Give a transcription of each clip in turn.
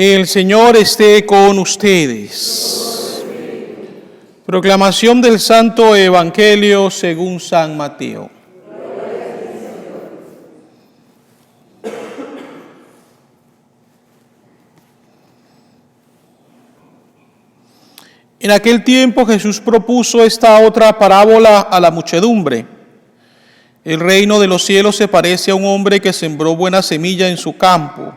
El Señor esté con ustedes. Proclamación del Santo Evangelio según San Mateo. En aquel tiempo Jesús propuso esta otra parábola a la muchedumbre. El reino de los cielos se parece a un hombre que sembró buena semilla en su campo.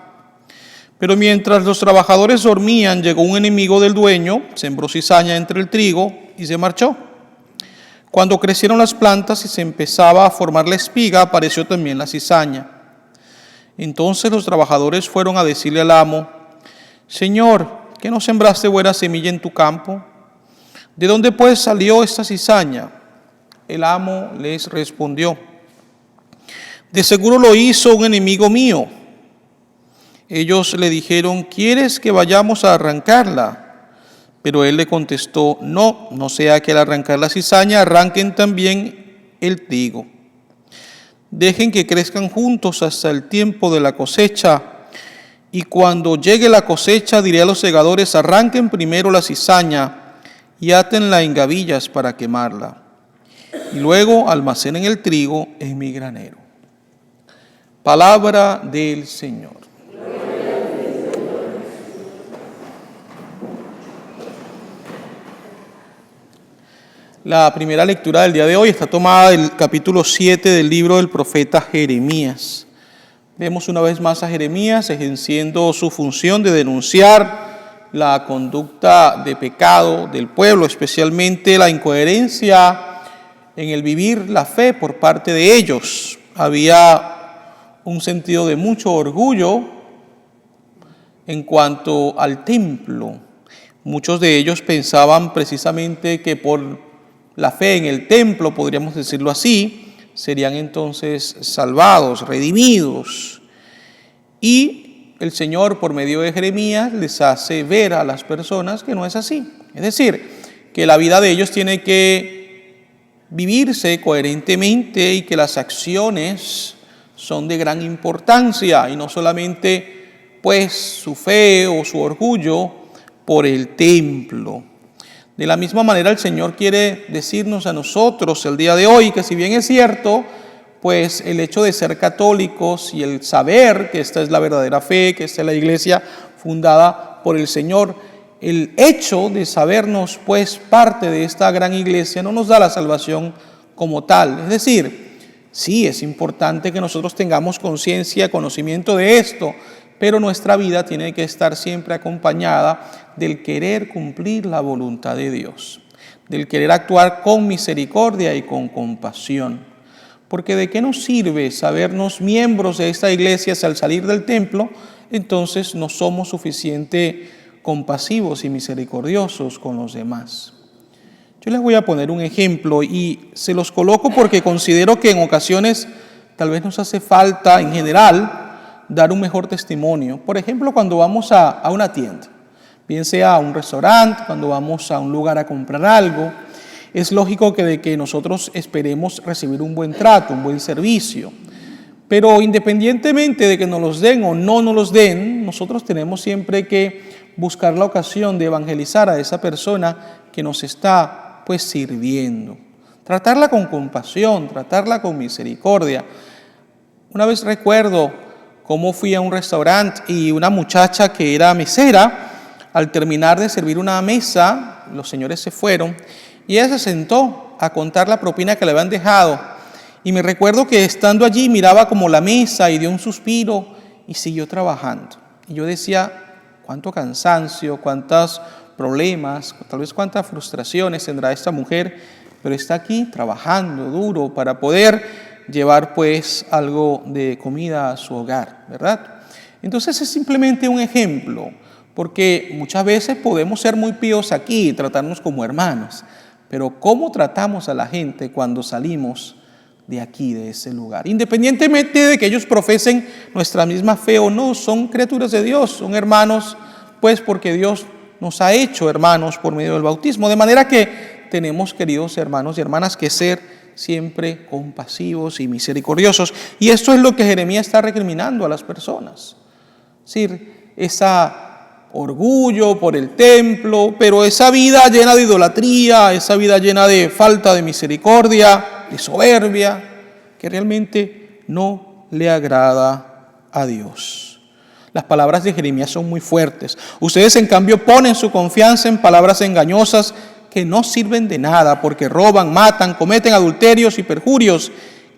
Pero mientras los trabajadores dormían, llegó un enemigo del dueño, sembró cizaña entre el trigo y se marchó. Cuando crecieron las plantas y se empezaba a formar la espiga, apareció también la cizaña. Entonces los trabajadores fueron a decirle al amo: Señor, ¿qué no sembraste buena semilla en tu campo? ¿De dónde pues salió esta cizaña? El amo les respondió: de seguro lo hizo un enemigo mío. Ellos le dijeron: ¿quieres que vayamos a arrancarla? Pero él le contestó: no sea que al arrancar la cizaña arranquen también el trigo. Dejen que crezcan juntos hasta el tiempo de la cosecha, y cuando llegue la cosecha diré a los segadores: arranquen primero la cizaña y átenla en gavillas para quemarla, y luego almacenen el trigo en mi granero. Palabra del Señor. La primera lectura del día de hoy está tomada del capítulo 7 del libro del profeta Jeremías. Vemos una vez más a Jeremías ejerciendo su función de denunciar la conducta de pecado del pueblo, especialmente la incoherencia en el vivir la fe por parte de ellos. Había un sentido de mucho orgullo en cuanto al templo. Muchos de ellos pensaban precisamente que por la fe en el templo, podríamos decirlo así, serían entonces salvados, redimidos. Y el Señor, por medio de Jeremías, les hace ver a las personas que no es así. Es decir, que la vida de ellos tiene que vivirse coherentemente y que las acciones son de gran importancia y no solamente pues su fe o su orgullo por el templo. De la misma manera, el Señor quiere decirnos a nosotros el día de hoy que si bien es cierto, pues el hecho de ser católicos y el saber que esta es la verdadera fe, que esta es la iglesia fundada por el Señor, el hecho de sabernos pues parte de esta gran iglesia no nos da la salvación como tal. Es decir, sí es importante que nosotros tengamos conciencia, conocimiento de esto, pero nuestra vida tiene que estar siempre acompañada del querer cumplir la voluntad de Dios, del querer actuar con misericordia y con compasión. Porque ¿de qué nos sirve sabernos miembros de esta iglesia si al salir del templo, entonces no somos suficientemente compasivos y misericordiosos con los demás? Yo les voy a poner un ejemplo y se los coloco porque considero que en ocasiones tal vez nos hace falta en general dar un mejor testimonio. Por ejemplo, cuando vamos a una tienda, bien sea a un restaurante, cuando vamos a un lugar a comprar algo, es lógico que de que nosotros esperemos recibir un buen trato, un buen servicio. Pero independientemente de que nos los den o no nos los den, nosotros tenemos siempre que buscar la ocasión de evangelizar a esa persona que nos está pues sirviendo. Tratarla con compasión, tratarla con misericordia. Una vez recuerdo cómo fui a un restaurante y una muchacha que era mesera, al terminar de servir una mesa, los señores se fueron y ella se sentó a contar la propina que le habían dejado. Y me recuerdo que estando allí miraba como la mesa y dio un suspiro y siguió trabajando. Y yo decía, cuánto cansancio, cuántos problemas, tal vez cuántas frustraciones tendrá esta mujer, pero está aquí trabajando duro para poder llevar pues algo de comida a su hogar, ¿verdad? Entonces es simplemente un ejemplo, porque muchas veces podemos ser muy píos aquí y tratarnos como hermanos, pero ¿cómo tratamos a la gente cuando salimos de aquí, de ese lugar? Independientemente de que ellos profesen nuestra misma fe o no, son criaturas de Dios, son hermanos, pues porque Dios nos ha hecho hermanos por medio del bautismo, de manera que tenemos, queridos hermanos y hermanas, que ser siempre compasivos y misericordiosos. Y esto es lo que Jeremías está recriminando a las personas. Es decir, esa orgullo por el templo, pero esa vida llena de idolatría, esa vida llena de falta de misericordia, de soberbia, que realmente no le agrada a Dios. Las palabras de Jeremías son muy fuertes. Ustedes, en cambio, ponen su confianza en palabras engañosas que no sirven de nada, porque roban, matan, cometen adulterios y perjurios,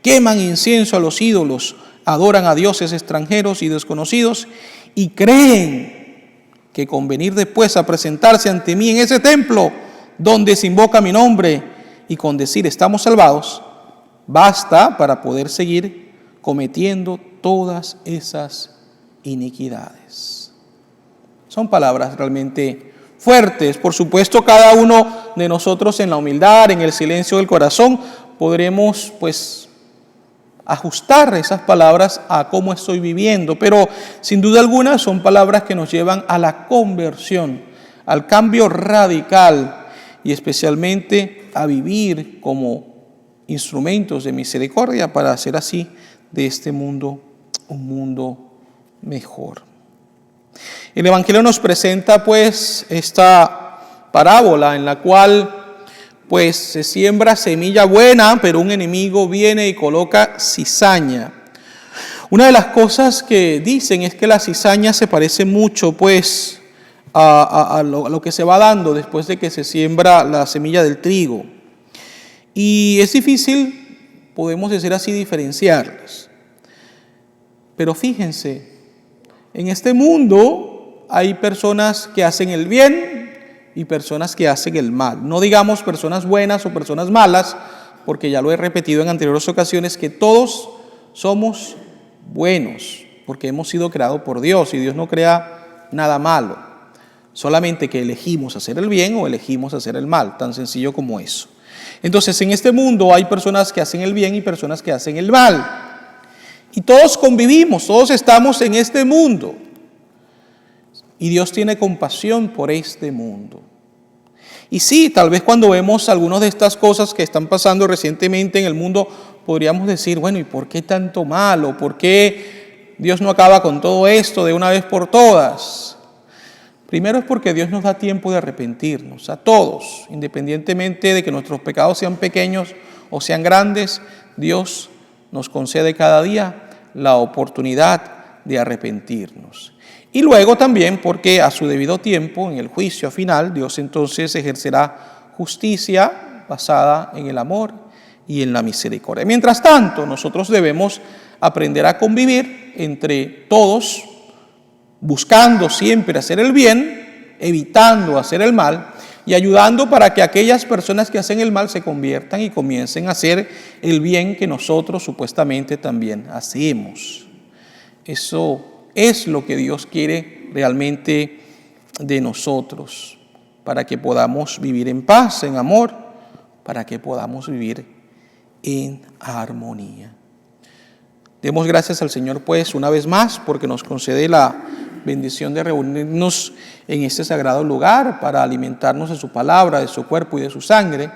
queman incienso a los ídolos, adoran a dioses extranjeros y desconocidos, y creen que con venir después a presentarse ante mí en ese templo donde se invoca mi nombre y con decir estamos salvados, basta para poder seguir cometiendo todas esas iniquidades. Son palabras realmente fuertes. Por supuesto, cada uno de nosotros en la humildad, en el silencio del corazón, podremos ajustar esas palabras a cómo estoy viviendo, pero sin duda alguna son palabras que nos llevan a la conversión, al cambio radical y especialmente a vivir como instrumentos de misericordia para hacer así de este mundo un mundo mejor. El Evangelio nos presenta esta parábola en la cual se siembra semilla buena, pero un enemigo viene y coloca cizaña. Una de las cosas que dicen es que la cizaña se parece mucho a lo que se va dando después de que se siembra la semilla del trigo. Y es difícil, podemos decir así, diferenciarlas. Pero fíjense, en este mundo hay personas que hacen el bien y personas que hacen el mal. No digamos personas buenas o personas malas, porque ya lo he repetido en anteriores ocasiones, que todos somos buenos, porque hemos sido creados por Dios y Dios no crea nada malo. Solamente que elegimos hacer el bien o elegimos hacer el mal, tan sencillo como eso. Entonces, en este mundo hay personas que hacen el bien y personas que hacen el mal. Y todos convivimos, todos estamos en este mundo. Y Dios tiene compasión por este mundo. Y sí, tal vez cuando vemos algunas de estas cosas que están pasando recientemente en el mundo, podríamos decir, bueno, ¿y por qué tanto malo? ¿Por qué Dios no acaba con todo esto de una vez por todas? Primero es porque Dios nos da tiempo de arrepentirnos, a todos, independientemente de que nuestros pecados sean pequeños o sean grandes, Dios nos concede cada día la oportunidad de arrepentirnos. Y luego también porque a su debido tiempo, en el juicio final, Dios entonces ejercerá justicia basada en el amor y en la misericordia. Mientras tanto, nosotros debemos aprender a convivir entre todos, buscando siempre hacer el bien, evitando hacer el mal y ayudando para que aquellas personas que hacen el mal se conviertan y comiencen a hacer el bien que nosotros supuestamente también hacemos. Eso es lo que Dios quiere realmente de nosotros, para que podamos vivir en paz, en amor, para que podamos vivir en armonía. Demos gracias al Señor una vez más porque nos concede la bendición de reunirnos en este sagrado lugar para alimentarnos de su palabra, de su cuerpo y de su sangre,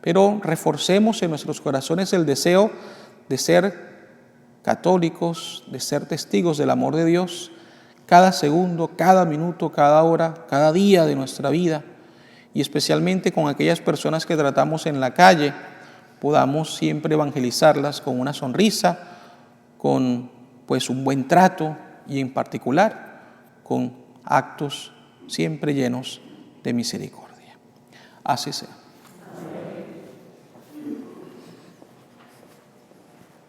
pero reforcemos en nuestros corazones el deseo de ser católicos, de ser testigos del amor de Dios cada segundo, cada minuto, cada hora, cada día de nuestra vida, y especialmente con aquellas personas que tratamos en la calle, podamos siempre evangelizarlas con una sonrisa, con un buen trato y en particular con actos siempre llenos de misericordia. Así sea.